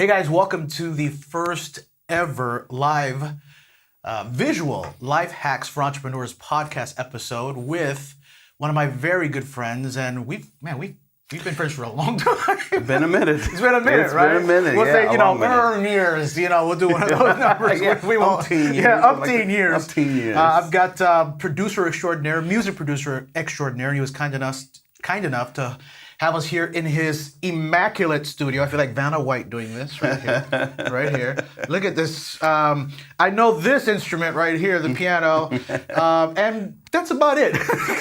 Hey guys, welcome to the first ever live visual Life Hacks for Entrepreneurs podcast episode with one of my very good friends, and we've been friends for a long time. It's been a minute. It's been a minute, it's right? Been a minute. We'll say, years. years. We'll do one of those numbers. We won't. Umpteen years. Yeah, umpteen years. Umpteen years. I've got producer extraordinaire, music producer extraordinaire, and he was kind enough to have us here in his immaculate studio. I feel like Vanna White doing this right here. Right here. Look at this. I know this instrument right here, the piano, and that's about it.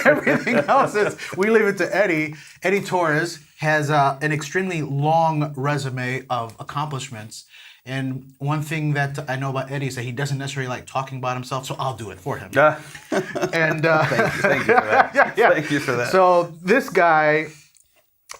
Everything else is, we leave it to Eddie. Eddie Torres has an extremely long resume of accomplishments. And one thing that I know about Eddie is that he doesn't necessarily like talking about himself, so I'll do it for him. And thank you for that. Yeah. Thank you for that. So this guy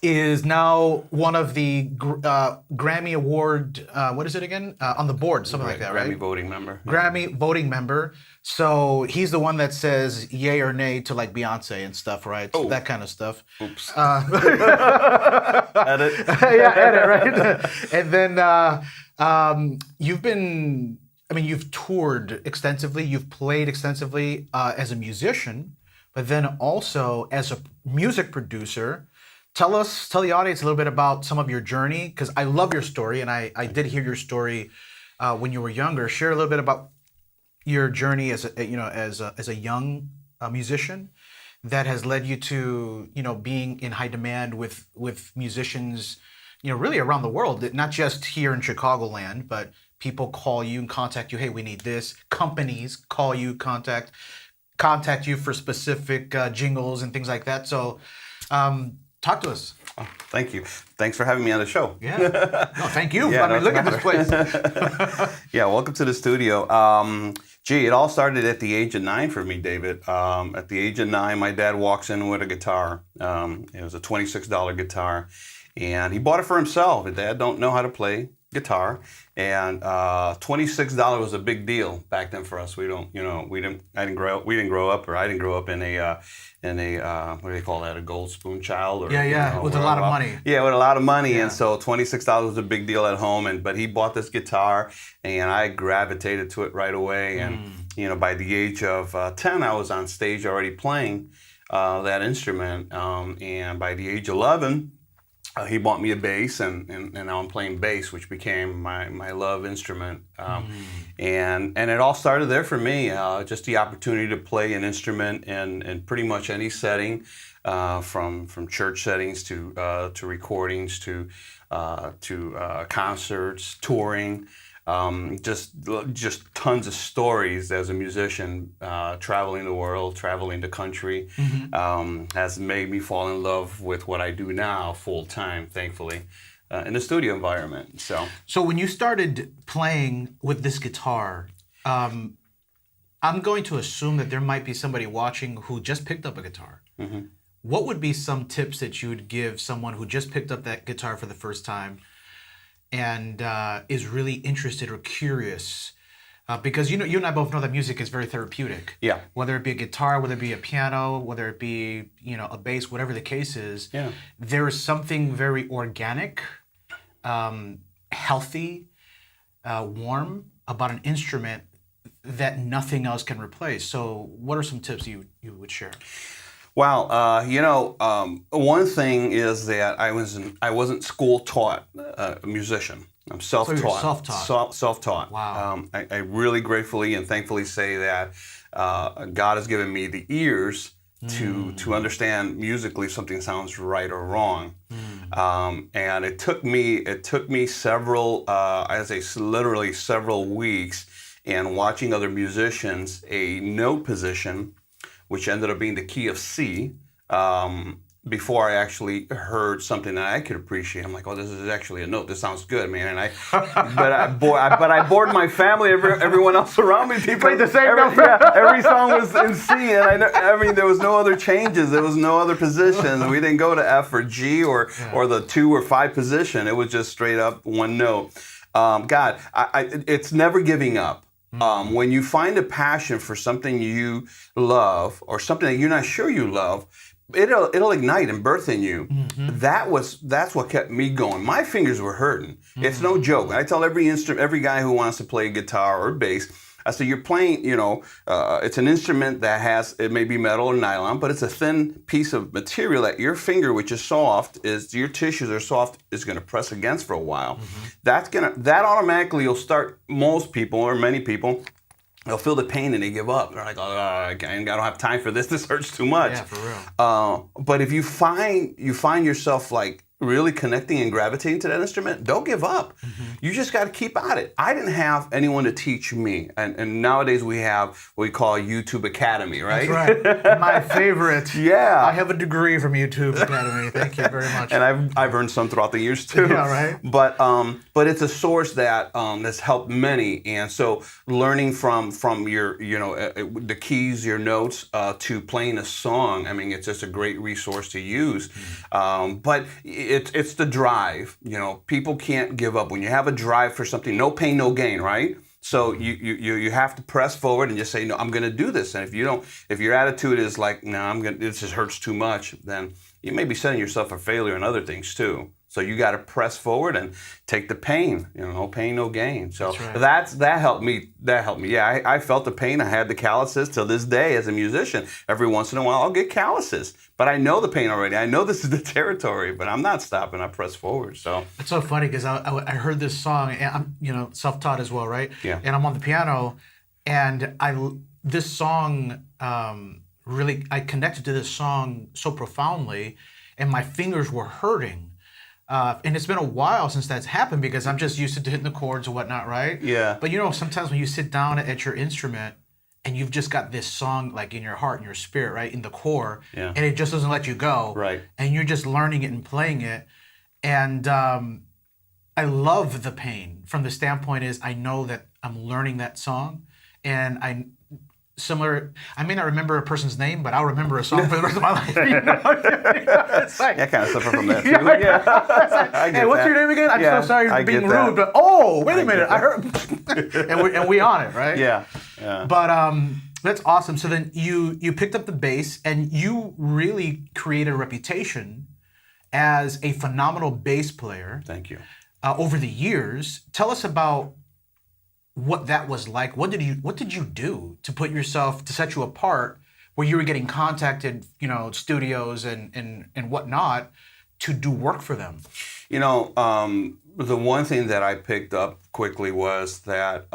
is now one of the Grammy Award, what is it again? On the board, something like that, right? Grammy voting member. Grammy voting member. So he's the one that says yay or nay to like Beyonce and stuff, right? So that kind of stuff. Oops. Edit. Yeah, edit, right? And then you've toured extensively, you've played extensively as a musician, but then also as a music producer. Tell the audience a little bit about some of your journey, because I love your story, and I did hear your story when you were younger. Share a little bit about your journey as a young musician that has led you to being in high demand with musicians really around the world, not just here in Chicagoland, but people call you and contact you. Hey, we need this. Companies call you, contact you for specific jingles and things like that. So. Talk to us. Oh, thank you. Thanks for having me on the show. Yeah. No, thank you. Yeah, look at this place. Yeah, welcome to the studio. It all started at the age of 9 for me, David. At the age of 9, my dad walks in with a guitar. It was a $26 guitar, and he bought it for himself. His dad don't know how to play guitar, and $26 was a big deal back then for us. I didn't grow up in a what do they call that, a gold spoon child, or with a lot of money. Yeah, with a lot of money, and so $26 was a big deal at home. But he bought this guitar, and I gravitated to it right away. And by the age of 10, I was on stage already playing that instrument, and by the age of 11. He bought me a bass, and now I'm playing bass, which became my love instrument. And it all started there for me, just the opportunity to play an instrument in pretty much any setting, from church settings to recordings to concerts, touring. Just tons of stories as a musician, traveling the world, traveling the country, has made me fall in love with what I do now full time, thankfully, in the studio environment. So when you started playing with this guitar, I'm going to assume that there might be somebody watching who just picked up a guitar. Mm-hmm. What would be some tips that you would give someone who just picked up that guitar for the first time and is really interested or curious? Because you and I both know that music is very therapeutic. Yeah. Whether it be a guitar, whether it be a piano, whether it be a bass, whatever the case is, there is something very organic, healthy, warm about an instrument that nothing else can replace. So, what are some tips you would share? Well, one thing is that I wasn't school taught a musician. I'm self-taught. So you're self-taught. Self-taught. Wow. I really gratefully and thankfully say that God has given me the ears to understand musically if something sounds right or wrong. And it took me several, literally several weeks, and watching other musicians, a note position, which ended up being the key of C, before I actually heard something that I could appreciate. I'm like, oh, this is actually a note. This sounds good, man. And but I bored my family, everyone else around me. People played the same note. Every song was in C, and there was no other changes. There was no other positions. We didn't go to F or G or the 2 or 5 position. It was just straight up one note. It's never giving up. When you find a passion for something you love or something that you're not sure you love, it'll ignite and birth in you. That's what kept me going. My fingers were hurting. It's no joke. I tell every guy who wants to play guitar or bass, I say, you're playing, it's an instrument that it may be metal or nylon, but it's a thin piece of material that your finger, which is soft, your tissues are soft, is going to press against for a while. That automatically will start most people or many people. They'll feel the pain and they give up. They're like, oh, I don't have time for this. This hurts too much. Yeah, for real. But if you find yourself like really connecting and gravitating to that instrument, don't give up. You just got to keep at it. I didn't have anyone to teach me. And nowadays we have what we call YouTube Academy, right? That's right. My favorite. Yeah. I have a degree from YouTube Academy. Thank you very much. And I've earned some throughout the years too. Yeah, right. But it's a source that's helped many. And so learning from your the keys, your notes, to playing a song, I mean, it's just a great resource to use. But it's the drive. People can't give up. When you have a drive for something, no pain, no gain, right? So you have to press forward and just say, no, I'm going to do this. And if your attitude is like, no, this just hurts too much, then you may be setting yourself for failure in other things too. So you got to press forward and take the pain. No pain, no gain. So that helped me. That helped me. Yeah, I felt the pain. I had the calluses till this day as a musician. Every once in a while, I'll get calluses, but I know the pain already. I know this is the territory, but I'm not stopping. I press forward. So it's so funny because I heard this song, and I'm self-taught as well, right? Yeah. And I'm on the piano, and this song really, I connected to this song so profoundly, and my fingers were hurting. And it's been a while since that's happened because I'm just used to hitting the chords and whatnot, right? Yeah. But sometimes when you sit down at your instrument and you've just got this song like in your heart and your spirit, right, in the core, and it just doesn't let you go, right? And you're just learning it and playing it, and I love the pain from the standpoint is I know that I'm learning that song, and I may not remember a person's name, but I'll remember a song for the rest of my life. It's like, I kind of suffer from that too. Yeah. Hey, what's your name again? I'm so sorry for being rude, but wait a minute, I heard, and we on it, right? Yeah. But that's awesome. So then you picked up the bass, and you really created a reputation as a phenomenal bass player. Thank you. Over the years, tell us about what that was like. What did you do to set you apart, where you were getting contacted, studios and whatnot to do work for them? The one thing that I picked up quickly was that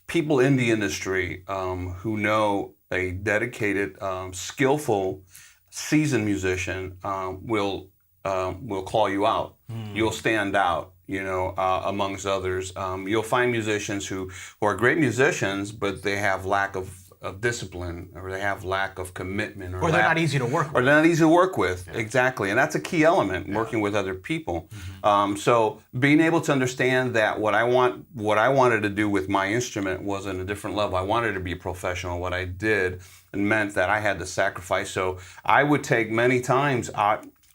people in the industry who know a dedicated, skillful, seasoned musician will call you out. You'll stand out. Amongst others. You'll find musicians who are great musicians, but they have lack of discipline, or they have lack of commitment, or they're not easy to work with. Or they're not easy to work with, exactly. And that's a key element, working with other people. So being able to understand that what I wanted to do with my instrument was on a different level. I wanted to be a professional. What I did meant that I had to sacrifice. So I would take many times,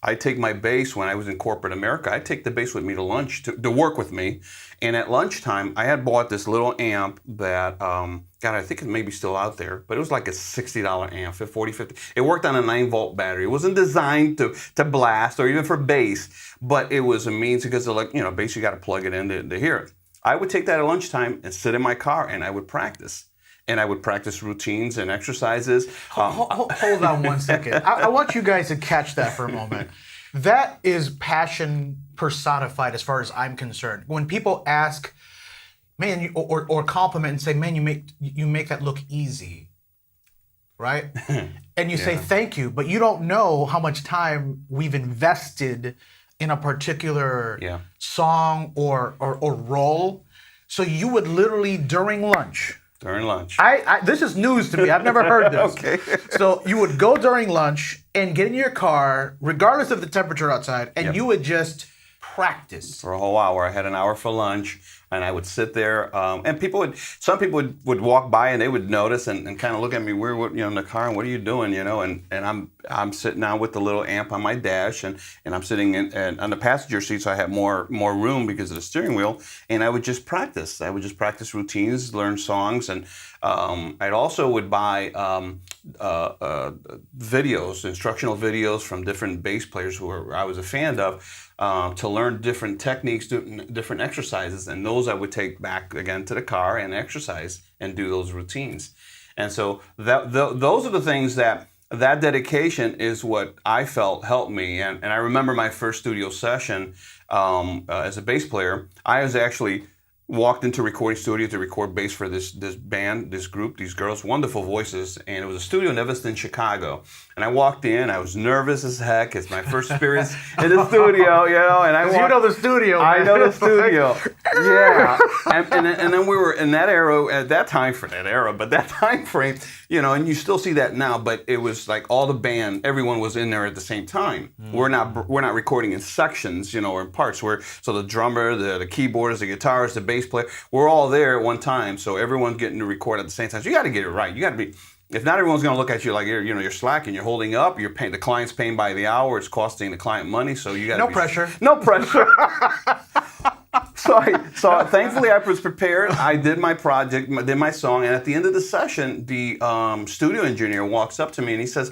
I take my bass when I was in corporate America. I take the bass with me to lunch to work with me. And at lunchtime, I had bought this little amp that, I think it may be still out there, but it was like a $60 amp, 50. It worked on a 9-volt battery. It wasn't designed to blast or even for bass, but it was a means because bass, you got to plug it in to hear it. I would take that at lunchtime and sit in my car and I would practice. And I would practice routines and exercises. Hold on one second. I want you guys to catch that for a moment. That is passion personified as far as I'm concerned. When people ask, man, or compliment and say, man, you make that look easy, right? And you say thank you, but you don't know how much time we've invested in a particular song or role. So you would literally during lunch. This is news to me. I've never heard this. Okay. So you would go during lunch and get in your car, regardless of the temperature outside, and you would just practice. For a whole hour. I had an hour for lunch. and I would sit there, and some people would walk by and they would notice and kind of look at me weird, in the car, and what are you doing, and I'm sitting down with the little amp on my dash, and I'm sitting on the passenger seat, so I have more room because of the steering wheel, and I would just practice. I would just practice routines, learn songs, and I'd also would buy videos, instructional videos from different bass players who I was a fan of, to learn different techniques, different exercises, and those I would take back again to the car and exercise and do those routines. And so those are the things that dedication is what I felt helped me. And I remember my first studio session as a bass player. I was actually walked into a recording studio to record bass for this band, this group, these girls, wonderful voices, and it was a studio in Evanston, Chicago. And I walked in, I was nervous as heck. It's my first experience in the studio, and you know the studio. I know the studio, yeah. And then we were in that era, at that time frame, and you still see that now, but it was like all the band, everyone was in there at the same time. We're not recording in sections, or in parts. So the drummer, the keyboardist, the guitarist, the bass player, we're all there at one time. So everyone's getting to record at the same time. So you got to get it right. You got to be. If not, everyone's going to look at you like you're slacking. You're holding up. You're paying. The client's paying by the hour. It's costing the client money. So you got no pressure. No pressure. So thankfully I was prepared. I did my project, did my song, and at the end of the session, the studio engineer walks up to me and he says,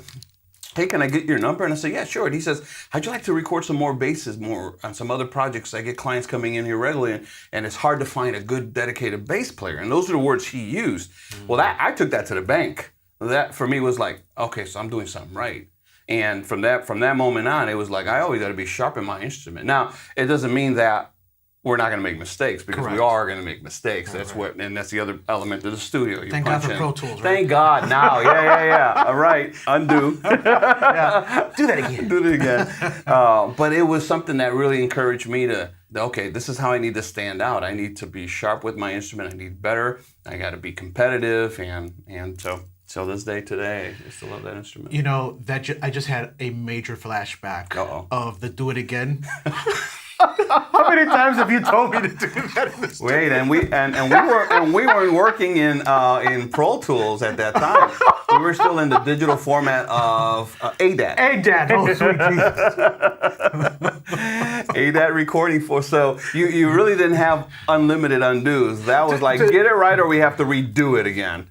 "Hey, can I get your number?" And I said, "Yeah, sure." And he says, "How'd you like to record some more basses, more on some other projects? I get clients coming in here regularly, and it's hard to find a good dedicated bass player." And those are the words he used. Well, I took that to the bank. That for me was like, okay, so I'm doing something right. And from that moment on, it was like I always got to be sharp in my instrument. Now, it doesn't mean that we're not going to make mistakes, because Correct. We are going to make mistakes. That's the other element of the studio. You Thank God for Pro Tools. Right? Thank God now. Yeah. All right, undo. Yeah. Do that again. Do it again. But it was something that really encouraged me to, okay, this is how I need to stand out. I need to be sharp with my instrument. I need better. I got to be competitive, and so this day today, I still love that instrument. I just had a major flashback of the Do It Again. How many times have you told me to do that in the studio? Wait, and we weren't working in Pro Tools at that time. We were still in the digital format of ADAT. ADAT, oh sweet Jesus. ADAT recording so you really didn't have unlimited undos. That was like, get it right or we have to redo it again.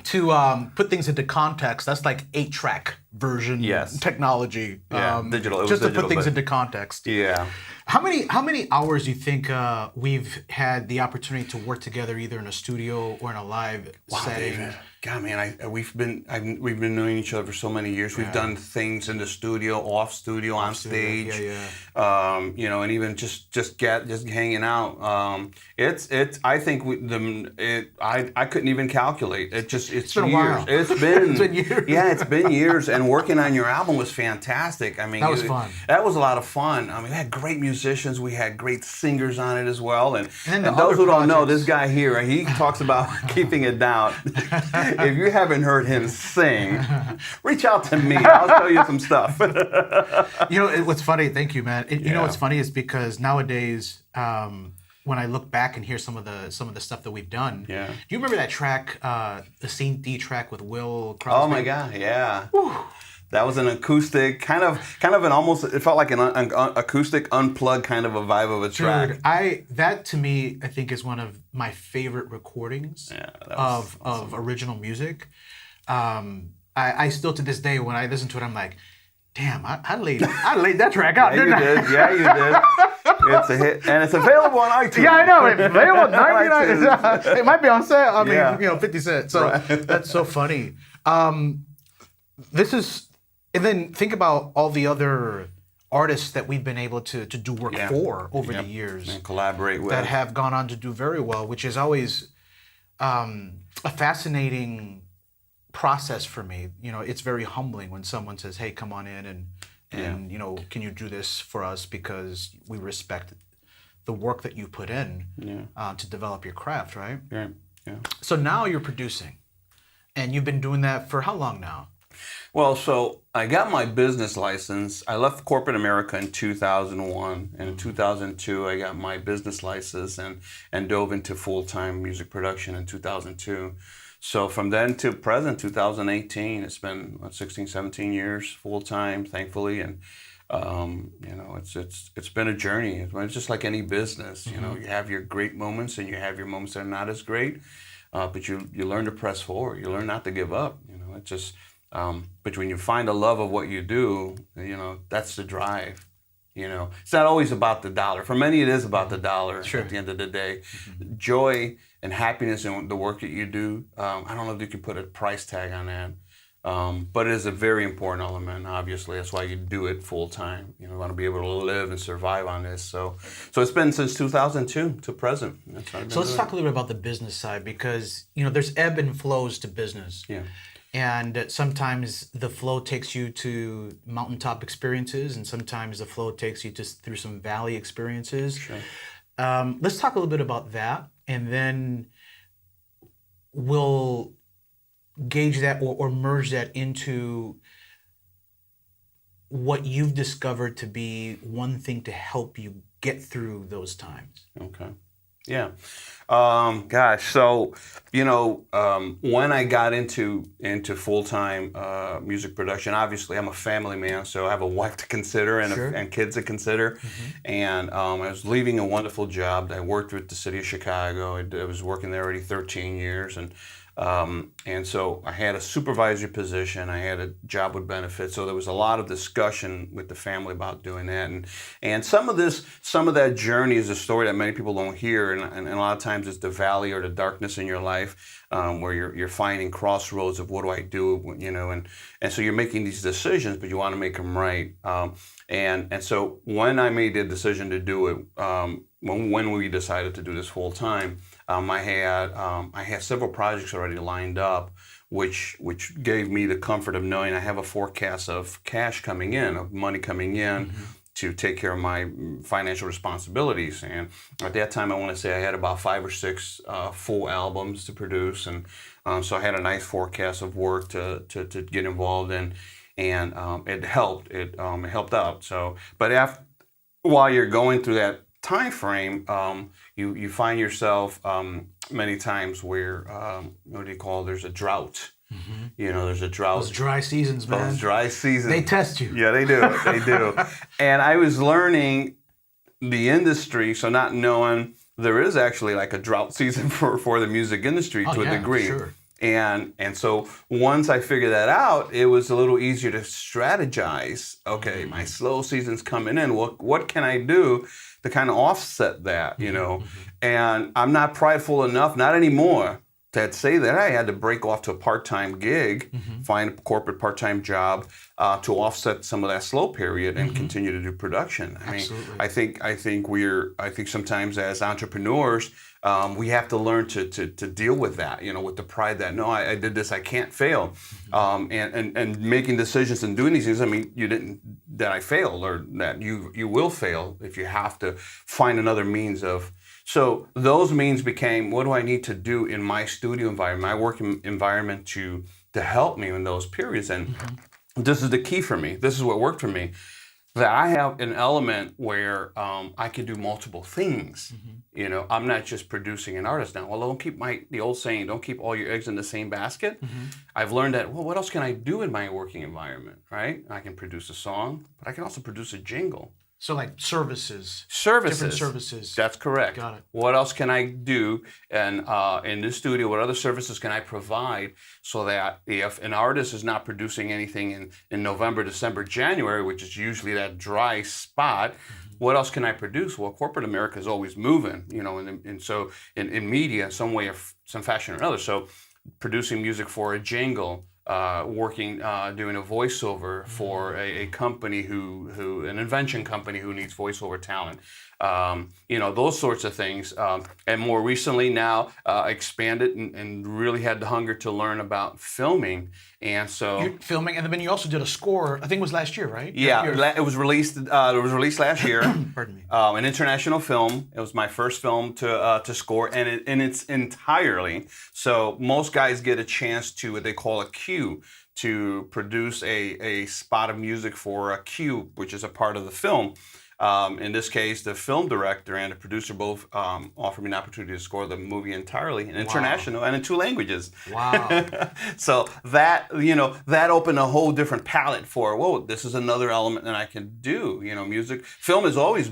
To put things into context, that's like 8-track version technology. Yeah, digital. Just to put things into context. Yeah. How many hours do you think we've had the opportunity to work together, either in a studio or in a live setting? David. God, man, we've been knowing each other for so many years. We've done things in the studio, off studio, on stage. And even just hanging out. I think I couldn't even calculate. It's been a while. It's been years. Yeah, it's been years. And working on your album was fantastic. I mean, that was fun. That was a lot of fun. I mean, we had great musicians. We had great singers on it as well. And those who don't know, this guy here, he talks about keeping it down. If you haven't heard him sing, reach out to me. I'll show you some stuff. What's funny? Thank you, man. You know what's funny is because nowadays, when I look back and hear some of the stuff that we've done, do you remember that track, the Scene D track with Will Crosby? Oh my God, yeah. Whew. That was an acoustic, kind of an almost, it felt like an acoustic unplugged kind of a vibe of a track. Dude, that to me, I think is one of my favorite recordings of original music. I still to this day, when I listen to it, I'm like, damn, I laid that track out, didn't I? Yeah, you did. It's a hit, and it's available on iTunes. Yeah, I know. It's available 99. It might be on sale. I mean, 50 cents. So that's so funny. And then think about all the other artists that we've been able to do work for over the years. And collaborate with. That have gone on to do very well, which is always a fascinating process for me. It's very humbling when someone says, "Hey, come on in and can you do this for us, because we respect the work that you put in to develop your craft," right? Yeah. So now you're producing, and you've been doing that for how long now? Well, so I got my business license. I left corporate America in 2001, and in 2002 I got my business license and dove into full-time music production in 2002. So from then to present, 2018, it's been 16, 17 years full-time, thankfully, and you know, it's been a journey. It's just like any business. You know, you have your great moments and you have your moments that are not as great, but you learn to press forward. You learn not to give up. You know, it's just. But when you find a love of what you do, you know, that's the drive. You know, it's not always about the dollar. For many, it is about the dollar. Sure. At the end of the day, joy and happiness in the work that you do. I don't know if you can put a price tag on that, but it is a very important element. Obviously, that's why you do it full time. You know, you want to be able to live and survive on this. So it's been since 2002 to present. That's what I've been So let's doing. talk a little bit about the business side, because you know there's ebb and flows to business. Yeah. And sometimes the flow takes you to mountaintop experiences, and sometimes the flow takes you just through some valley experiences. Sure. Let's talk a little bit about that, and then we'll gauge that or merge that into what you've discovered to be one thing to help you get through those times. Okay. Yeah. Gosh. So, you know, when I got into full-time music production, obviously I'm a family man, so I have a wife to consider and, Sure. and kids to consider. And I was leaving a wonderful job. I worked with the city of Chicago. I was working there already 13 years. And so I had a supervisory position. I had a job with benefits. So there was a lot of discussion with the family about doing that. And some of that journey is a story that many people don't hear. And a lot of times it's the valley or the darkness in your life where you're finding crossroads of what do I do, you know, and so you're making these decisions, but you want to make them right. And so when I made the decision to do it, when we decided to do this full time, I had several projects already lined up, which gave me the comfort of knowing I have a forecast of cash coming in, of money coming in to take care of my financial responsibilities. And at that time, I want to say I had about 5 or 6 full albums to produce, and so I had a nice forecast of work to get involved in, and it helped. It helped out. So, but while you're going through that time frame, you find yourself many times where what do you call? There's a drought. You know, there's a drought. Those dry seasons, man. Those dry seasons. They test you. Yeah, they do. They do. And I was learning the industry, so not knowing there is actually like a drought season for the music industry to a degree. Sure. And so once I figured that out, it was a little easier to strategize. Okay, my slow season's coming in. What can I do to kind of offset that, you know? And I'm not prideful enough, not anymore, to say that I had to break off to a part-time gig, find a corporate part-time job to offset some of that slow period and continue to do production. I mean, Absolutely. I think sometimes as entrepreneurs, we have to learn to deal with that, you know, with the pride that, no, I did this, I can't fail. And making decisions and doing these things, I mean, you didn't, that I failed, or that you will fail if you have to find another means of. So those means became, what do I need to do in my studio environment, my working environment to help me in those periods? And this is the key for me. This is what worked for me. That I have an element where I can do multiple things. You know, I'm not just producing an artist now. Well, don't keep the old saying, don't keep all your eggs in the same basket. I've learned that, well, what else can I do in my working environment, right? I can produce a song, but I can also produce a jingle. So like services. Services. Different services. That's correct. Got it. What else can I do in the studio? What other services can I provide so that if an artist is not producing anything in November, December, January, which is usually that dry spot, what else can I produce? Well, corporate America is always moving, you know, and so in media, some way, some fashion or another. So producing music for a jingle, doing a voiceover for a company an invention company who needs voiceover talent. You know, those sorts of things. And more recently now, expanded and really had the hunger to learn about filming. And so You're filming, and then you also did a score. I think it was last year, right? yeah, it was released. It was released last year. Pardon me. An international film. It was my first film to score, and it's entirely. So most guys get a chance to what they call a cue. cue to produce a spot of music for a cue, which is a part of the film. In this case, the film director and the producer both offered me an opportunity to score the movie entirely in international and in 2 languages. Wow. So that, that opened a whole different palette for, whoa, this is another element that I can do. Music, film is always,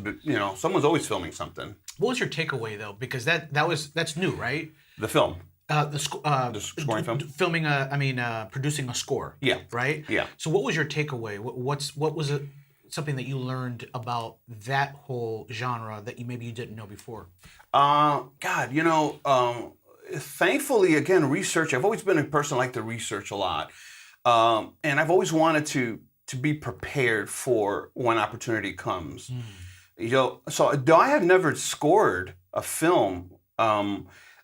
someone's always filming something. What was your takeaway though? Because that's new, right? The film. The scoring film? Filming producing a score. Yeah. Right? Yeah. So what was your takeaway? What was it, something that you learned about that whole genre that maybe you didn't know before? Thankfully, again, research. I've always been a person like to research a lot. And I've always wanted to be prepared for when opportunity comes. So though I have never scored a film,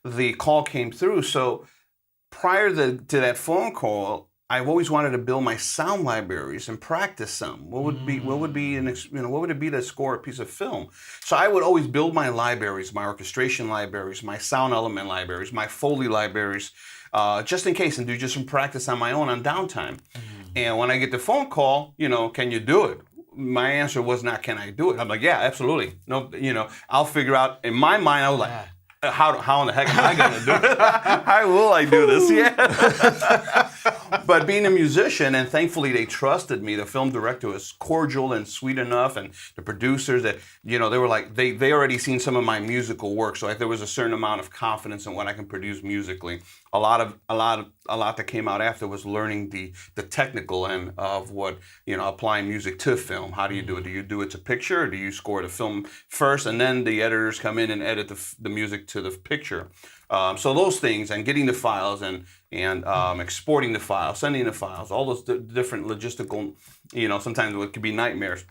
the call came through. So prior to that phone call, I've always wanted to build my sound libraries and practice some. What would it be to score a piece of film? So I would always build my libraries, my orchestration libraries, my sound element libraries, my Foley libraries, just in case, and do just some practice on my own on downtime. And when I get the phone call, can you do it? My answer was not, can I do it? I'm like, yeah, absolutely. No, I'll figure out. In my mind, I was like, how in the heck am I going to do it? How will I do this? Yeah. But being a musician, and thankfully they trusted me. The film director was cordial and sweet enough, and the producers that they were like they already seen some of my musical work, so there was a certain amount of confidence in what I can produce musically. A lot that came out after was learning the technical end of what applying music to film. How do you do it? Do you do it to picture, or do you score the film first, and then the editors come in and edit the music to the picture? So those things, and getting the files and exporting the files, sending the files, all those different logistical, sometimes it could be nightmares.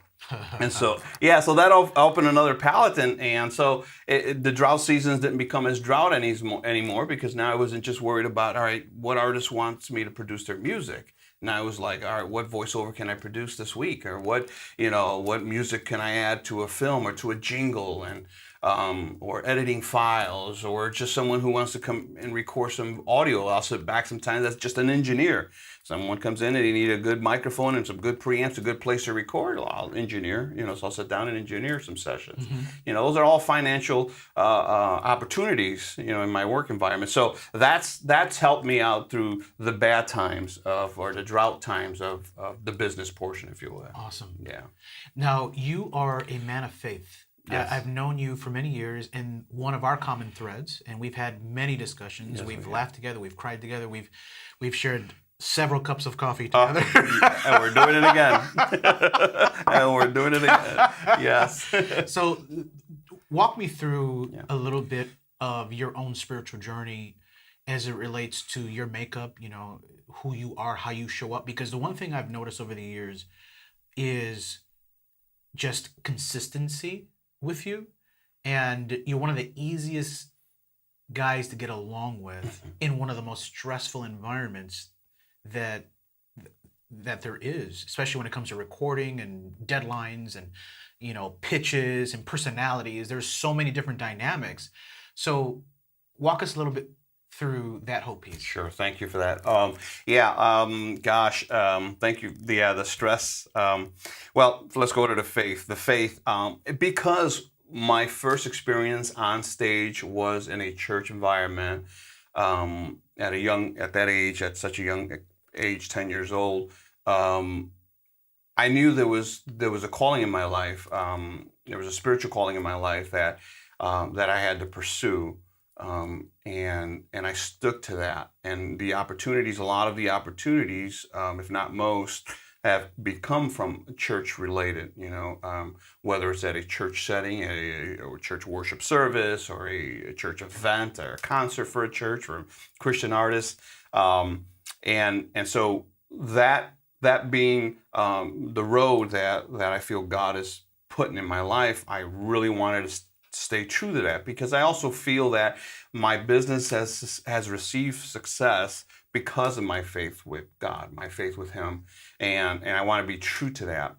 And so that opened another palette, and so the drought seasons didn't become as drought anymore, because now I wasn't just worried about, all right, what artist wants me to produce their music. Now I was like, all right, what voiceover can I produce this week, or what music can I add to a film or to a jingle, and or editing files, or just someone who wants to come and record some audio. I'll sit back sometimes. That's just an engineer. Someone comes in and they need a good microphone and some good preamps, a good place to record. I'll engineer, so I'll sit down and engineer some sessions. Those are all financial opportunities, in my work environment. So that's helped me out through the bad times or the drought times of the business portion, if you will. Awesome. Yeah. Now, you are a man of faith. Yes. I've known you for many years, and one of our common threads, and we've had many discussions. Yes, we've laughed together, we've cried together, we've shared several cups of coffee together. And we're doing it again. Yes. So walk me through a little bit of your own spiritual journey as it relates to your makeup, who you are, how you show up. Because the one thing I've noticed over the years is just consistency with you. And you're one of the easiest guys to get along with in one of the most stressful environments that there is, especially when it comes to recording and deadlines and pitches and personalities. There's so many different dynamics. So walk us a little bit through that whole piece. Sure. Thank you for that. Thank you. The stress. Well, let's go to the faith. The faith, because my first experience on stage was in a church environment, at such a young age, 10 years old. I knew there was a calling in my life. There was a spiritual calling in my life that I had to pursue. And I stuck to that. And a lot of the opportunities, if not most, have become from church related, whether it's at a church setting, or church worship service, or a church event, or a concert for a church, or a Christian artist. And so that being the road that I feel God is putting in my life, I really wanted to stay true to that, because I also feel that my business has received success because of my faith with God, my faith with Him, and I want to be true to that.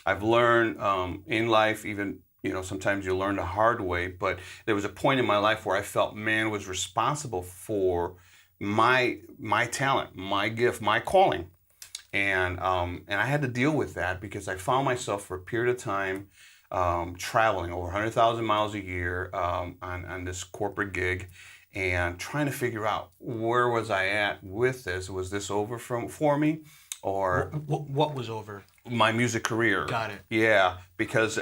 I've learned in life, even sometimes you learn the hard way, but there was a point in my life where I felt man was responsible for my talent, my gift, my calling. And I had to deal with that because I found myself for a period of time traveling over 100,000 miles a year on this corporate gig, and trying to figure out where was I at with this. Was this over for me, or What was over? my music career? Got it. Yeah, because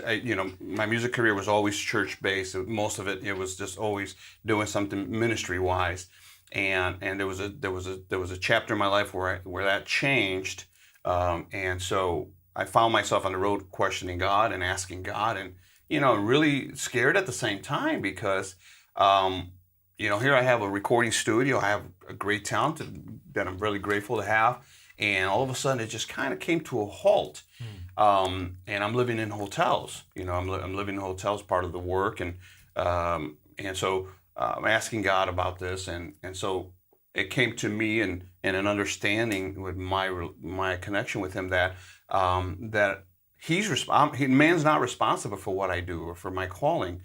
my music career was always church based. Most of it was just always doing something ministry wise. And there was a chapter in my life where that changed, and so I found myself on the road questioning God and asking God, and really scared at the same time because here I have a recording studio, I have a great talent that I'm really grateful to have, and all of a sudden it just kind of came to a halt. And I'm living in hotels. I'm living in hotels, part of the work, and so. I'm asking God about this, and so it came to me and an understanding with my connection with Him that man's not responsible for what I do or for my calling.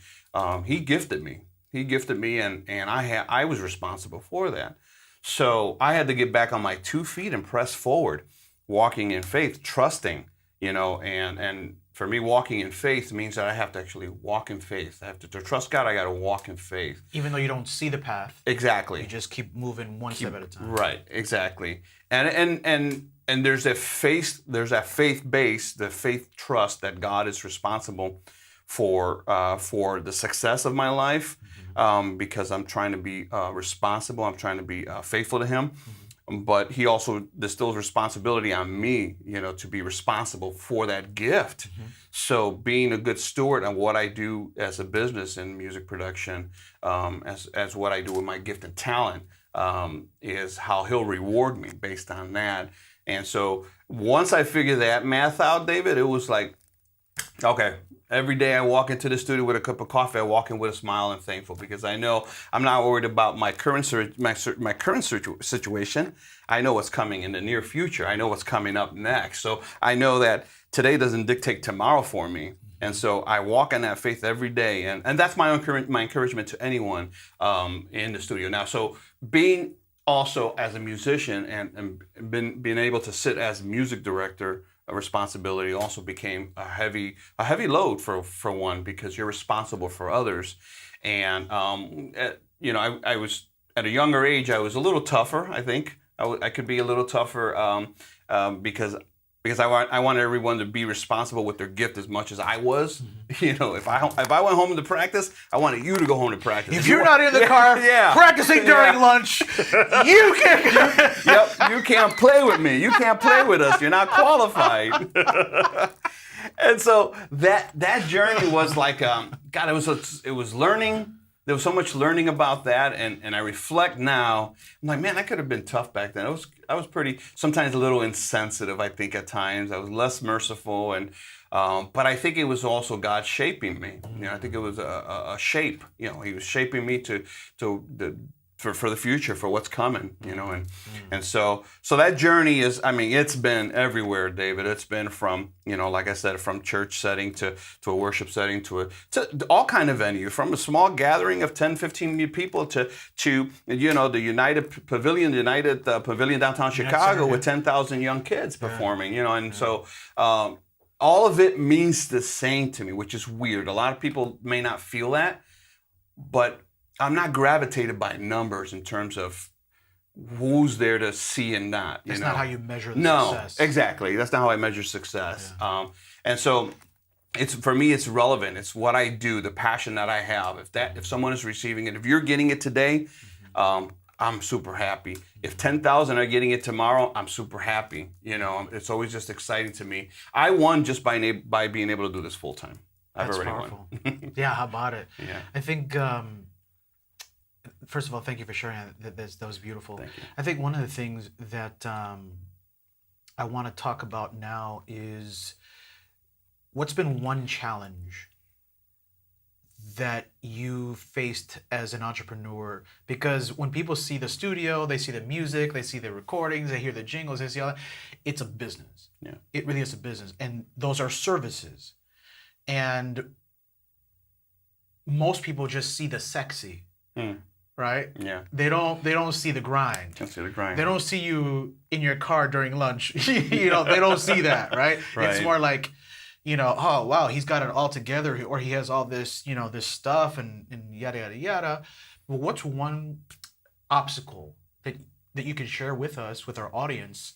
He gifted me. And I was responsible for that. So I had to get back on my 2 feet and press forward, walking in faith, trusting. And for me, walking in faith means that I have to actually walk in faith. I have to trust God. I got to walk in faith. Even though you don't see the path. Exactly. You just keep moving one step at a time. Right. Exactly. And there's that faith base, the faith trust that God is responsible for the success of my life, because I'm trying to be responsible. I'm trying to be faithful to Him. But He also instills responsibility on me, to be responsible for that gift. So being a good steward on what I do as a business in music production, as what I do with my gift and talent, is how He'll reward me based on that. And so once I figured that math out, David, it was like, okay, every day I walk into the studio with a cup of coffee, I walk in with a smile and thankful, because I know I'm not worried about my current situation. I know what's coming in the near future. I know what's coming up next. So I know that today doesn't dictate tomorrow for me. And so I walk in that faith every day. And that's my encouragement to anyone in the studio. Now, so being also as a musician and being able to sit as music director, a responsibility also became a heavy load for one, because you're responsible for others. And I was at a younger age, I was a little tougher. I think I could be a little tougher because I wanted everyone to be responsible with their gift as much as I was. If I went home to practice, I wanted you to go home to practice. If you're not in the car practicing during lunch, you can't. Yep, you can't play with me. You can't play with us. You're not qualified. And so that journey was like, God, it was learning. There was so much learning about that, and I reflect now. I'm like, man, I could have been tough back then. I was pretty, sometimes a little insensitive, I think, at times. I was less merciful, and but I think it was also God shaping me. I think it was a shape. He was shaping me for the future, for what's coming. And so that journey is, it's been everywhere, David. It's been from, like I said, from church setting to a worship setting to all kind of venue, from a small gathering of 10, 15 people to the United Pavilion downtown Chicago with 10,000 young kids performing, and so all of it means the same to me, which is weird. A lot of people may not feel that, but I'm not gravitated by numbers in terms of who's there to see and not. That's not how you measure the success. No, exactly. That's not how I measure success. Yeah. And so, for me, it's relevant. It's what I do, the passion that I have. If someone is receiving it, if you're getting it today, I'm super happy. If 10,000 are getting it tomorrow, I'm super happy. It's always just exciting to me. I won just by being able to do this full time. That's powerful. Yeah, how about it? Yeah. I think. First of all, thank you for sharing that. That was beautiful. Thank you. I think one of the things that I want to talk about now is what's been one challenge that you faced as an entrepreneur? Because when people see the studio, they see the music, they see the recordings, they hear the jingles, they see all that. It's a business. Yeah. It really is a business. And those are services. And most people just see the sexy. right? Yeah. They don't see the grind. Can't see the grind. They don't see you in your car during lunch. They don't see that, right? Right. It's more like, oh wow, he's got it all together, or he has all this, this stuff and yada yada yada. Well, what's one obstacle that you can share with us, with our audience,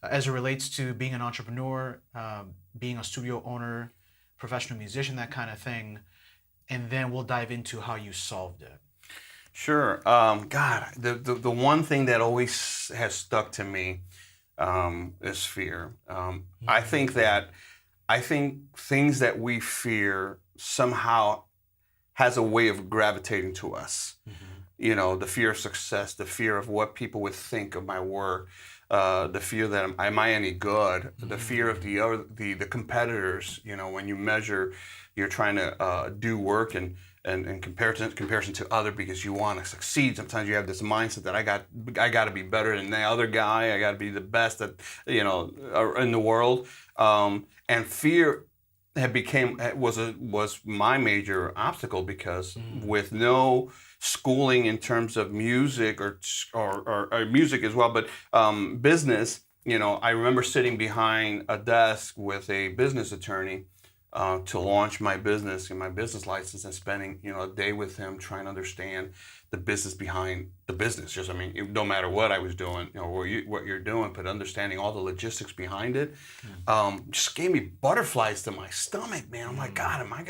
as it relates to being an entrepreneur, being a studio owner, professional musician, that kind of thing, and then we'll dive into how you solved it. Sure. God, the one thing that always has stuck to me is fear. I think things that we fear somehow has a way of gravitating to us. Mm-hmm. The fear of success, the fear of what people would think of my work, the fear that am I any good, mm-hmm. the fear of the competitors. When you measure, you're trying to do work and comparison to other because you want to succeed. Sometimes you have this mindset that I got to be better than the other guy. I got to be the best in the world. And fear was my major obstacle because with no schooling in terms of music or music as well, but business. I remember sitting behind a desk with a business attorney to launch my business and my business license, and spending a day with him trying to understand the business behind the business. No matter what I was doing, what you're doing, but understanding all the logistics behind it, just gave me butterflies to my stomach, man. I'm like, God, am I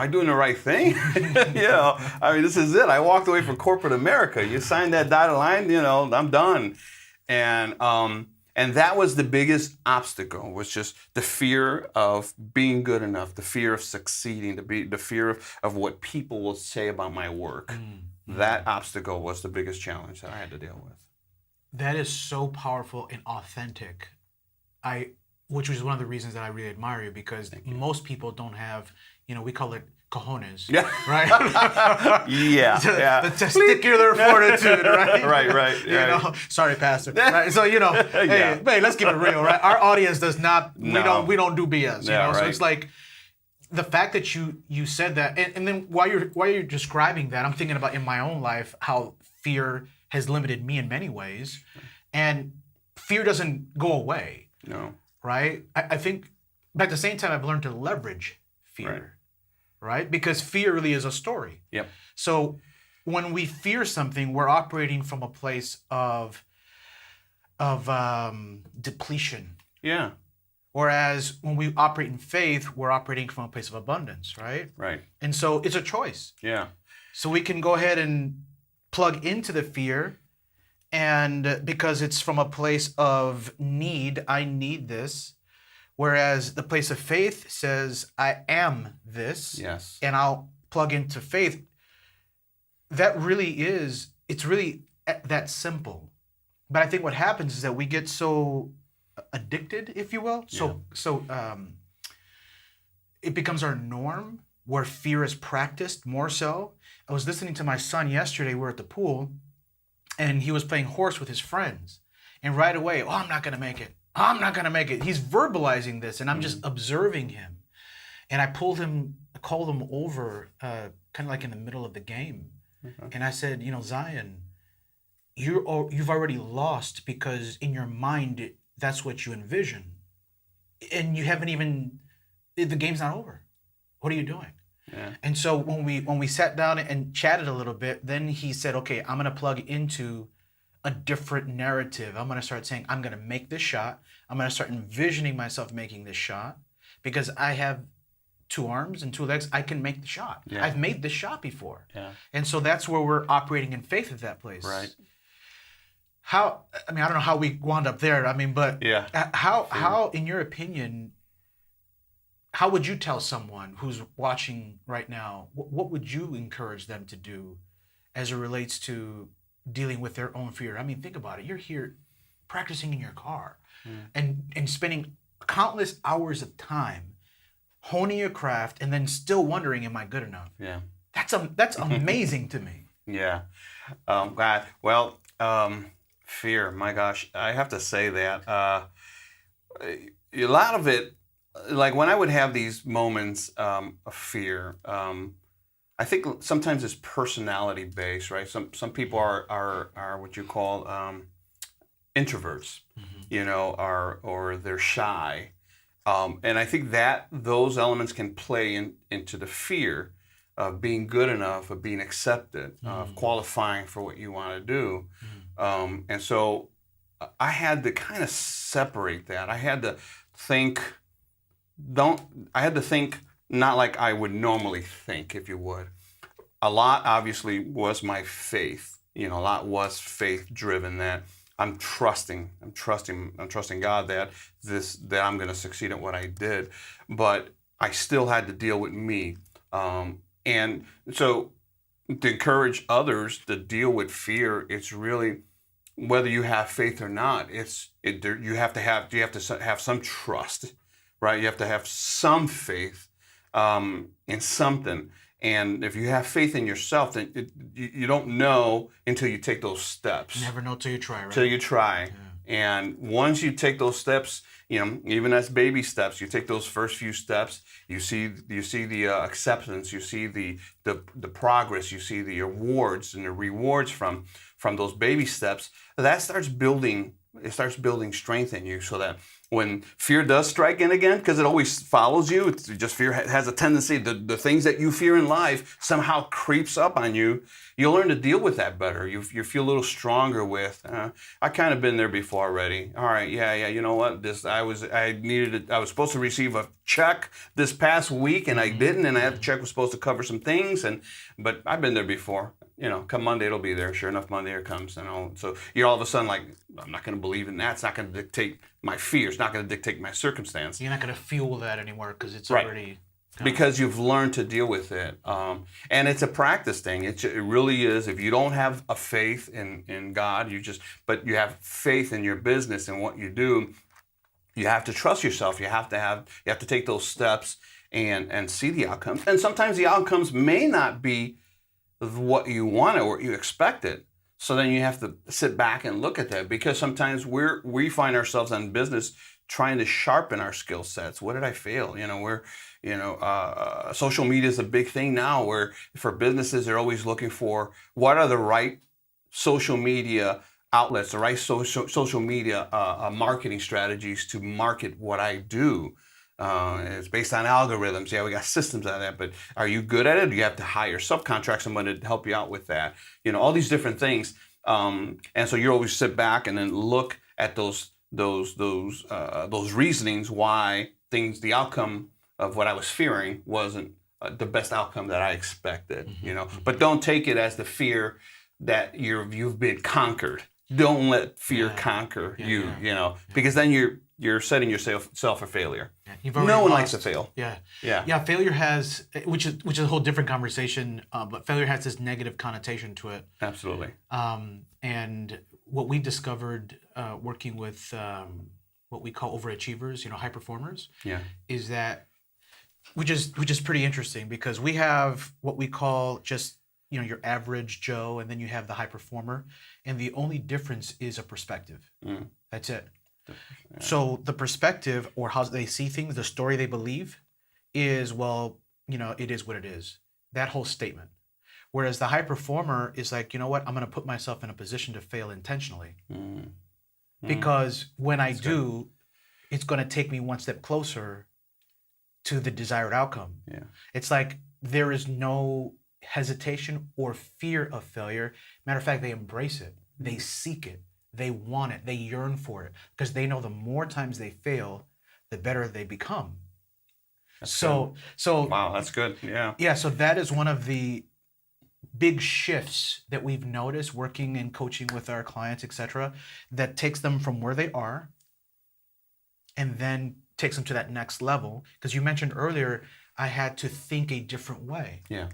doing the right thing? This is it. I walked away from corporate America. You signed that dotted line, I'm done. And that was the biggest obstacle, was just the fear of being good enough, the fear of succeeding, the fear of what people will say about my work. That obstacle was the biggest challenge that I had to deal with. That is so powerful and authentic. Which was one of the reasons that I really admire you, because most people don't have, we call it cojones, right? The testicular fortitude, right? Right. Sorry, Pastor. Right? So hey, let's keep it real, right? Our audience does not. No. We don't do BS. Right. So it's like the fact that you said that, and then while you're describing that, I'm thinking about in my own life how fear has limited me in many ways, and fear doesn't go away. No. Right? I think, but at the same time, I've learned to leverage fear. Right? Because fear really is a story. Yep. So when we fear something, we're operating from a place of depletion. Yeah. Whereas when we operate in faith, we're operating from a place of abundance, right? Right. And so it's a choice. Yeah. So we can go ahead and plug into the fear, and because it's from a place of need, I need this. Whereas the place of faith says, I am this. Yes. And I'll plug into faith. That really it's really that simple. But I think what happens is that we get so addicted, if you will. So it becomes our norm, where fear is practiced more so. I was listening to my son yesterday. We were at the pool, and he was playing horse with his friends. And right away, I'm not going to make it. I'm not going to make it. He's verbalizing this, and I'm just observing him. And I called him over, kind of like in the middle of the game. Okay. And I said, Zion, you've already lost, because in your mind, that's what you envision. And you haven't even, the game's not over. What are you doing? Yeah. And so when we sat down and chatted a little bit, then he said, okay, I'm going to plug into a different narrative. I'm going to start saying, I'm going to make this shot. I'm going to start envisioning myself making this shot, because I have 2 arms and 2 legs. I can make the shot. Yeah. I've made this shot before. Yeah. And so that's where we're operating in faith at that place. Right. I don't know how we wound up there. But how, in your opinion, how would you tell someone who's watching right now, what would you encourage them to do as it relates to dealing with their own fear? Think about it. You're here practicing in your car and spending countless hours of time honing your craft, and then still wondering, am I good enough? Yeah. That's amazing to me. Yeah. God. Well, fear, my gosh, I have to say that a lot of it, like when I would have these moments of fear, I think sometimes it's personality based, right? Some people are what you call introverts, or they're shy, and I think that those elements can play into the fear of being good enough, of being accepted, of qualifying for what you want to do, and so I had to kind of separate that. I had to think, not like I would normally think, if you would. A lot obviously was my faith. A lot was faith driven, that I'm trusting God that I'm going to succeed at what I did, but I still had to deal with me, and so to encourage others to deal with fear, it's really, whether you have faith or not, you have to have some trust, right? You have to have some faith in something. And if you have faith in yourself, then you don't know until you take those steps. You never know till you try, right? Till you try. Yeah. And once you take those steps, even as baby steps, you take those first few steps, you see the acceptance, you see the progress, you see the awards and the rewards from those baby steps. That starts building strength in you, so that when fear does strike in again, because it always follows you, it's just fear has a tendency, the things that you fear in life somehow creeps up on you. You'll learn to deal with that better. You feel a little stronger with, I kind of been there before already. All right, yeah, you know what? I was supposed to receive a check this past week and I didn't, and that check was supposed to cover some things, but I've been there before. Come Monday it'll be there. Sure enough, Monday it comes, so you're all of a sudden like, I'm not going to believe in that. It's not going to dictate my fear. It's not going to dictate my circumstance. You're not going to fuel that anymore because it's right. already... Because you've learned to deal with it. And it's a practice thing. It really is. If you don't have a faith in God, but you have faith in your business and what you do, you have to trust yourself. You have to take those steps and see the outcomes. And sometimes the outcomes may not be what you wanted or what you expected. So then you have to sit back and look at that, because sometimes we find ourselves in business trying to sharpen our skill sets. What did I fail? Social media is a big thing now, where for businesses, they're always looking for what are the right social media outlets, the right social media marketing strategies to market what I do. It's based on algorithms. Yeah, we got systems on that, but are you good at it? Do you have to hire, subcontract someone to help you out with that? All these different things. And so you always sit back and then look at those reasonings why the outcome of what I was fearing wasn't the best outcome that I expected. But don't take it as the fear that you've been conquered. Don't let fear conquer you. Because then you're setting yourself for failure. Yeah, no one likes to fail. Yeah. Failure has, which is a whole different conversation. But failure has this negative connotation to it. Absolutely. And what we discovered working with what we call overachievers, high performers, is that which is pretty interesting, because we have what we call just your average Joe, and then you have the high performer, and the only difference is a perspective. That's it. Yeah. So the perspective, or how they see things, the story they believe, is, it is what it is. That whole statement. Whereas the high performer is like, I'm going to put myself in a position to fail intentionally. Because when I do, it's going to take me one step closer to the desired outcome. Yeah. It's like there is no hesitation or fear of failure. Matter of fact, they embrace it. They seek it. They want it. They yearn for it, because they know the more times they fail, the better they become. So wow, that's good. Yeah. So that is one of the big shifts that we've noticed working and coaching with our clients, etc., that takes them from where they are and then takes them to that next level. Because you mentioned earlier, I had to think a different way. Yeah.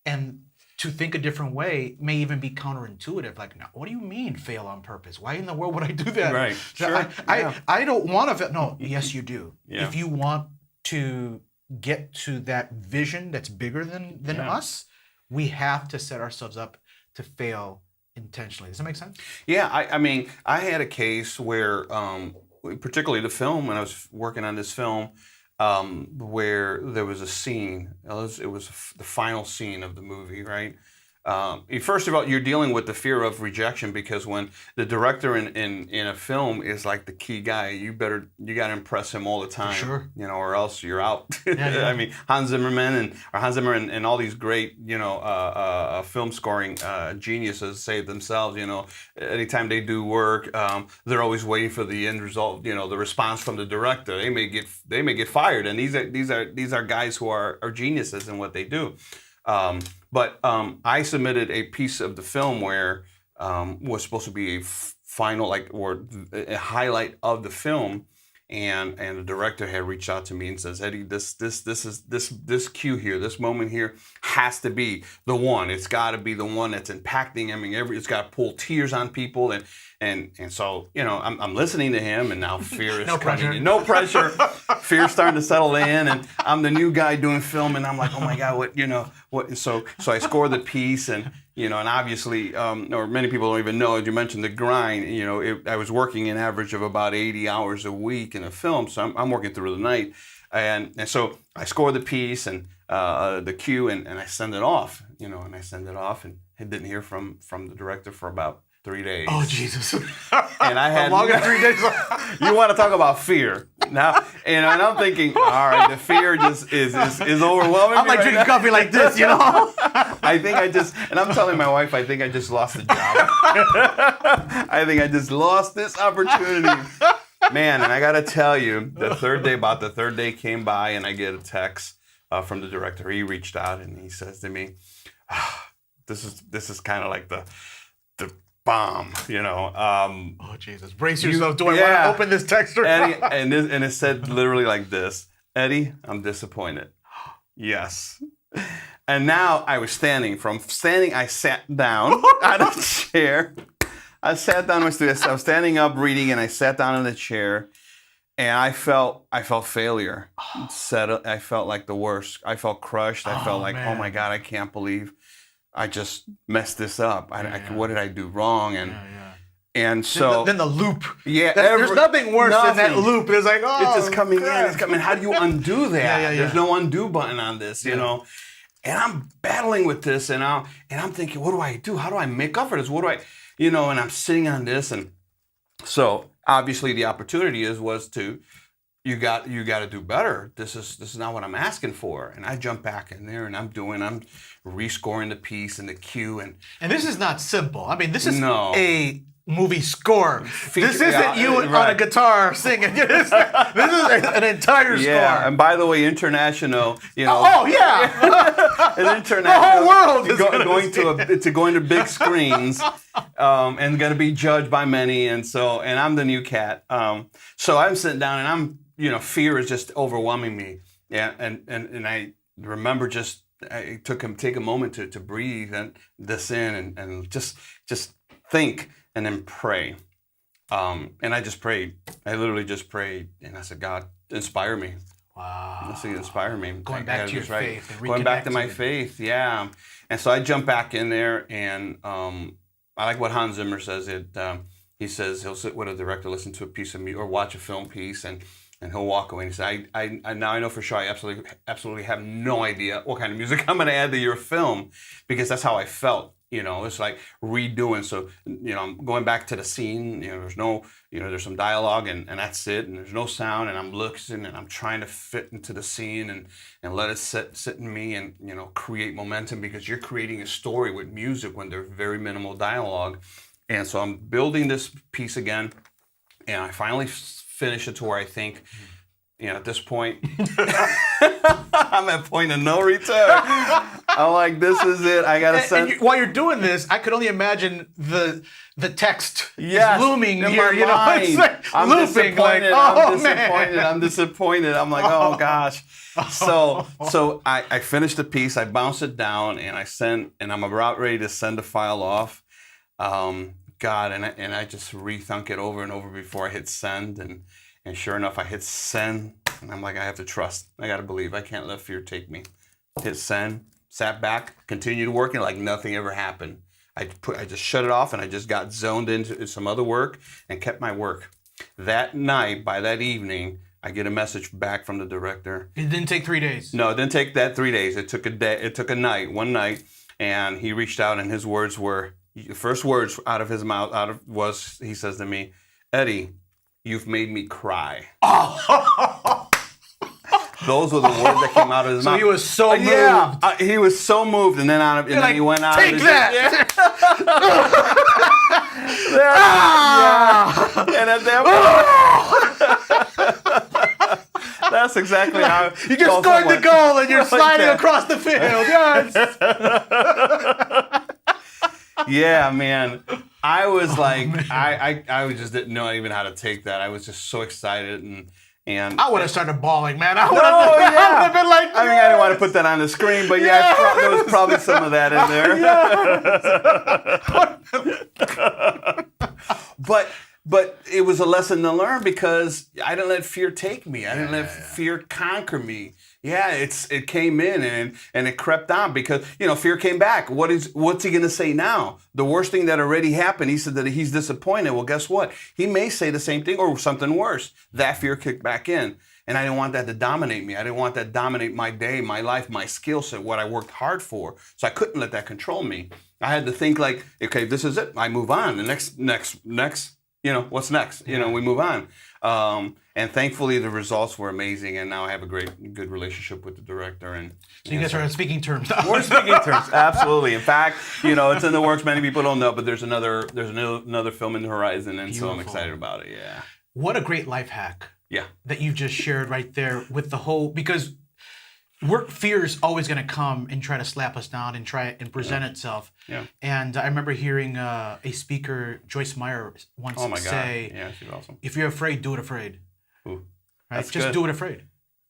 And to think a different way may even be counterintuitive. Like, no, what do you mean fail on purpose? Why in the world would I do that? Right. Sure. I don't want to fail. No, yes, you do. Yeah. If you want to get to that vision that's bigger than us, we have to set ourselves up to fail intentionally. Does that make sense? Yeah. I mean, I had a case where, particularly the film, when I was working on this film, where there was a scene. It was the final scene of the movie, right? First of all, you're dealing with the fear of rejection, because when the director in a film is like the key guy, you got to impress him all the time, sure. Or else you're out. Yeah. I mean, Hans Zimmer and all these great, film scoring geniuses say it themselves. Anytime they do work, they're always waiting for the end result. The response from the director. They may get fired, and these are guys who are geniuses in what they do. But I submitted a piece of the film where was supposed to be a final, or a highlight of the film, and the director had reached out to me and says, Eddie, this cue here, this moment here has to be the one. It's got to be the one that's impacting. I mean, it's got to pull tears on people, and so I'm listening to him, and now fear is coming in. No pressure. Fear's starting to settle in, and I'm the new guy doing film, and I'm like, oh my God, what? So I score the piece, and obviously, or many people don't even know, as you mentioned, the grind. I was working an average of about 80 hours a week in a film, so I'm working through the night, and so I score the piece and the cue, and I send it off, and I didn't hear from the director for about 3 days. Oh, Jesus. And I had longer 3 days. You want to talk about fear. Now, and I'm thinking, all right, the fear just is overwhelming. I'm like right drinking now. coffee like this, I think and I'm telling my wife, I think I just lost the job. I think I just lost this opportunity. Man, and I got to tell you, about the third day came by, and I get a text from the director. He reached out, and he says to me, this is kind of like the bomb, Oh, Jesus. Brace yourself. Do I want to open this text or Eddie, and it said literally like this: Eddie, I'm disappointed. Yes. And now I was standing. From standing, I sat down on a chair. I sat down. I was standing up reading, and I sat down in the chair, and I felt failure. I felt like the worst. I felt crushed. I felt like, oh my God, I can't believe I just messed this up. What did I do wrong? And so then the loop. Yeah, there's nothing worse than that loop. It's like, oh, it's just coming crap. in. It's coming. How do you undo that? Yeah. There's no undo button on this, you know. And I'm battling with this, and I'm thinking, what do I do? How do I make up for this? What do I, And I'm sitting on this, and so obviously the opportunity was to. You got to do better. This is not what I'm asking for. And I jump back in there, and I'm rescoring the piece and the cue, and this is not simple. I mean, this is a movie score. This isn't you on a guitar singing. This is an entire score. Yeah, and by the way, international. Oh yeah, an international. The whole world is going to big screens, and going to be judged by many. And I'm the new cat. So I'm sitting down, and I'm. Fear is just overwhelming me. Yeah, and I remember I take a moment to breathe this in and just think and then pray. And I just prayed. I literally just prayed, and I said, God, inspire me. Wow. I said, inspire me. Going back to your faith. And going back to my faith, yeah. And so I jump back in there, and I like what Hans Zimmer says. He says he'll sit with a director, listen to a piece of music, or watch a film piece, and he'll walk away and he said, I now I know for sure I absolutely have no idea what kind of music I'm going to add to your film, because that's how I felt. It's like redoing. So, I'm going back to the scene. There's no, there's some dialogue and that's it. And there's no sound. And I'm listening and I'm trying to fit into the scene and let it sit in me and, create momentum, because you're creating a story with music when there's very minimal dialogue. And so I'm building this piece again, and I finally finish it to where I think, at this point, I'm at point of no return. I'm like, this is it. I gotta send. While you're doing this, I could only imagine the text looming in here. My mind. It's like I'm looping. Disappointed. Man. I'm disappointed. I'm like, oh gosh. So I finished the piece. I bounced it down, and I'm about ready to send the file off. God, and I just rethunk it over and over before I hit send, and sure enough, I hit send, and I'm like, I have to trust. I got to believe. I can't let fear take me. Hit send, sat back, continued working like nothing ever happened. I just shut it off, and I just got zoned into some other work and kept my work. That night, by that evening, I get a message back from the director. It didn't take 3 days. No, it didn't take that 3 days. It took a day. It took a night, one night, and he reached out, and his words were, the first words out of his mouth was, he says to me, "Eddie, you've made me cry." Oh. Those were the words that came out of his mouth. So he was so moved. Yeah, he was so moved, and then like, he went out. Take that! And at that point, that's exactly how you just scored the goal and you're sliding across the field. Yes. Yeah, man. I was I just didn't know even how to take that. I was just so excited and I would have started bawling, man. I would have been like, I mean, I didn't want to put that on the screen, but yeah, there was probably some of that in there. But it was a lesson to learn because I didn't let fear take me. I didn't let fear conquer me. Yeah, it came in and it crept on because, fear came back. What's he going to say now? The worst thing that already happened, he said that he's disappointed. Well, guess what? He may say the same thing or something worse. That fear kicked back in. And I didn't want that to dominate me. I didn't want that to dominate my day, my life, my skill set, what I worked hard for. So I couldn't let that control me. I had to think like, okay, this is it. I move on. The next, what's next? We move on. And thankfully the results were amazing. And now I have a good relationship with the director. And so you guys are on speaking terms now. We're speaking terms. Absolutely. In fact, it's in the works. Many people don't know, but there's another film in the horizon. And Beautiful. So I'm excited about it. Yeah. What a great life hack. Yeah. That you just shared right there with the whole, because fear is always going to come and try to slap us down and try and present itself. Yeah. And I remember hearing a speaker, Joyce Meyer, once say, "Yeah, she's awesome. If you're afraid, do it afraid." Ooh, right? Just do it afraid.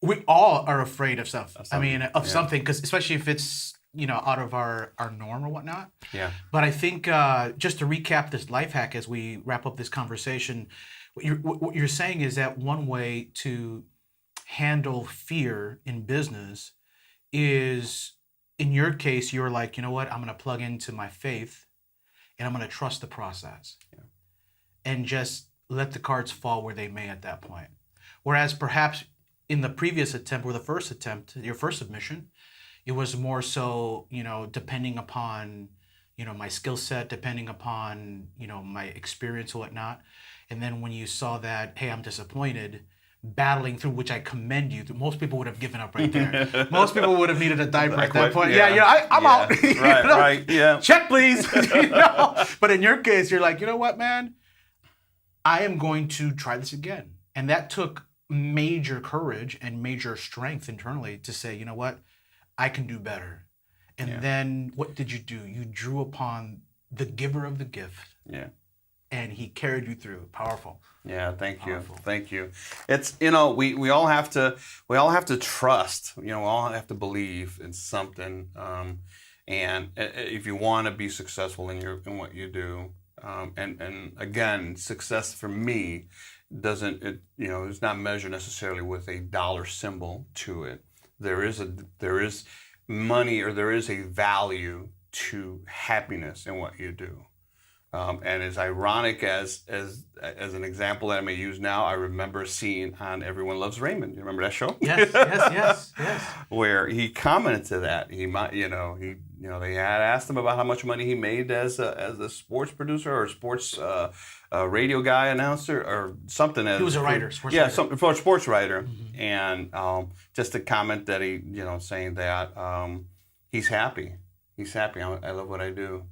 We all are afraid of stuff. Something, something, because especially if it's out of our norm or whatnot. Yeah. But I think just to recap this life hack as we wrap up this conversation, what you're saying is that one way to handle fear in business is, in your case, you're like, you know what, I'm going to plug into my faith and I'm going to trust the process and just let the cards fall where they may at that point. Whereas perhaps in the previous attempt or the first attempt, your first submission, it was more so, depending upon, my skill set, depending upon, my experience or whatnot. And then when you saw that, hey, I'm disappointed, battling through, which I commend you. Most people would have given up right there. Most people would have needed a diaper at that point. I'm out. Right. Yeah. Check, please. But in your case, you're like, you know what, man? I am going to try this again. And that took major courage and major strength internally to say, you know what? I can do better. And then what did you do? You drew upon the giver of the gift. Yeah. And he carried you through. Powerful. Yeah, thank you. Powerful. Thank you. It's we all have to trust. We all have to believe in something. And if you want to be successful in what you do, and again, success for me it's not measured necessarily with a dollar symbol to it. There is money, or there is a value to happiness in what you do. And as ironic as an example that I may use now, I remember seeing on Everyone Loves Raymond. You remember that show? Yes. Where he commented to that. They had asked him about how much money he made as a sports producer or sports radio guy, announcer, or something. He was a writer, sports writer. Something for a sports writer. Mm-hmm. And just a comment that he, saying that he's happy. He's happy. I love what I do.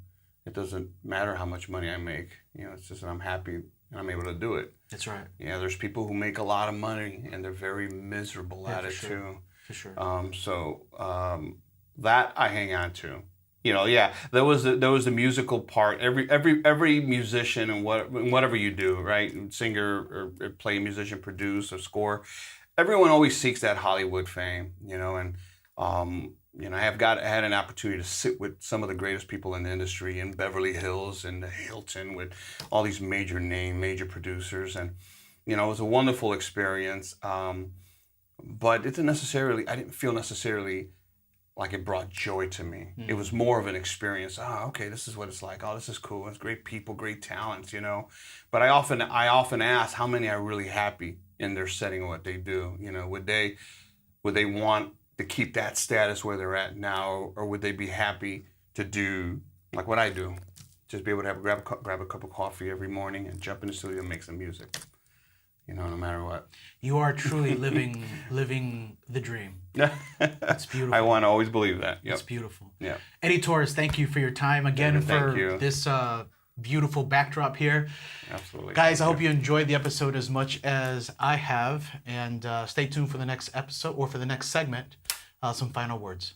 It doesn't matter how much money I make. It's just that I'm happy and I'm able to do it. That's right. Yeah, there's people who make a lot of money and they're very miserable at it too. For sure. That I hang on to. There was the musical part. Every musician and whatever you do, right? Singer or play, musician, produce or score. Everyone always seeks that Hollywood fame, and I had an opportunity to sit with some of the greatest people in the industry in Beverly Hills and the Hilton with all these major producers. And, it was a wonderful experience. But I didn't feel necessarily like it brought joy to me. It was more of an experience. Oh, okay, this is what it's like. Oh, this is cool. It's great people, great talents, you know. But I often ask how many are really happy in their setting, what they do. You know, would they want to keep that status where they're at now, or would they be happy to do like what I do, just be able to grab a cup of coffee every morning and jump in the studio and make some music. You know, no matter what. You are truly living the dream. It's beautiful. I want to always believe that. Yep. It's beautiful. Yeah. Eddie Torres, thank you for your time again, Thank for you. this beautiful backdrop here. Absolutely. Guys, I hope you enjoyed the episode as much as I have, and stay tuned for the next episode, or for the next segment. Some final words.